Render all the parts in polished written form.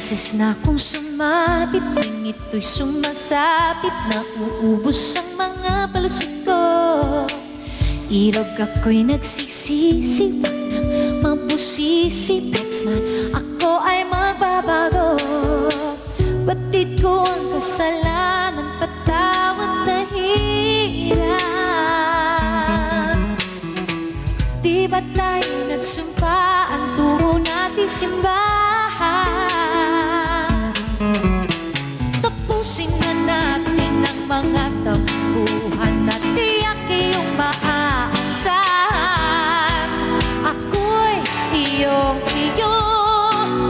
beses na akong sumabit, nang ito'y sumasabit na uubos ang mga palusot ko. Irog ako'y nagsisisi, wag nang mabusisi. Next man, ako ay magbabago. Batid ko ang kasalanan, patawad na hirap. Di ba tayo nagsumpa, ang turo natin simbahan? Tapusin na natin ang mga tampuhan na tiyak iyong maaasahan. Ako'y iyong-iyo,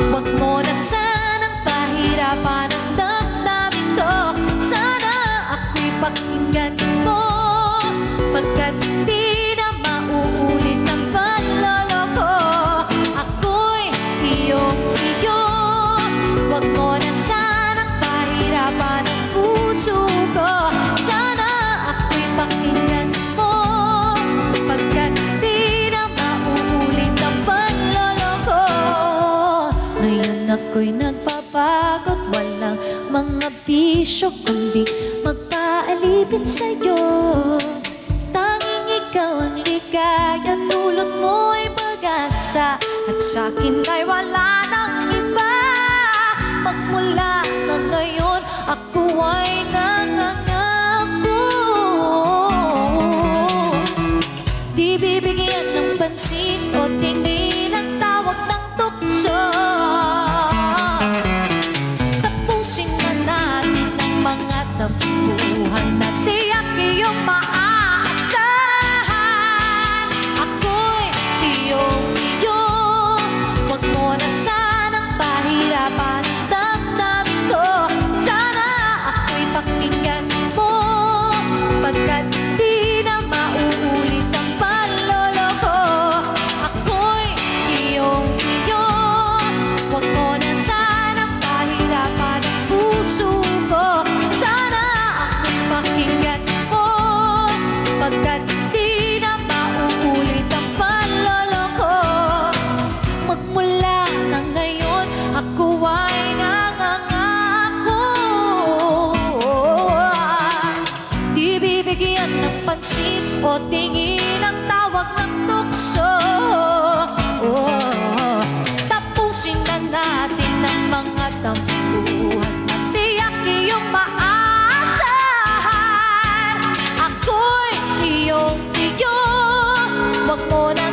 wag mo na sanang pahirapan ang damdamin ko. Sana ako'y pakinggan mo, pagkat di na mauulit ang panloloko. Ako'y iyong-iyo, wag mo na sanang pahirapan ang puso ko. Sana ako'y pakinggan mo, pagkat di na mauulit ang panloloko. Ngayon ako'y nagpapagod, walang mga bisyo, kundi magpaalipin sa'yo. Tanging ikaw ang ligaya, dulot mo'y pag-asa, at sa'kin ay wala nang iba. Magmula na ngayon, ako ay nangangako, di bibigyan ng pansin o tingin ang tawag ng tukso. Tapusin na natin ang mga tampuhan na tiyak iyong maaasahan. Ako'y iyong-iyo, wag mo na sanang pahirapan ang damdamin ko. Sana ako'y pakinggan mo, pagkat di na mauulit ang panloloko. Ako'y iyong-iyo, wag mo na sanang pahirapan ang puso ko. Sana ako'y pakinggan mo, pagkat di na mauulit ang panloloko. Magmula na ngayon, ako ay nangangako, di bibigyan ng pansin o tingin ang tawag ng tukso. Tapusin na natin ang mga tampuhan na tiyak iyong maaasahan. Ako'y iyong-iyo, wag mo na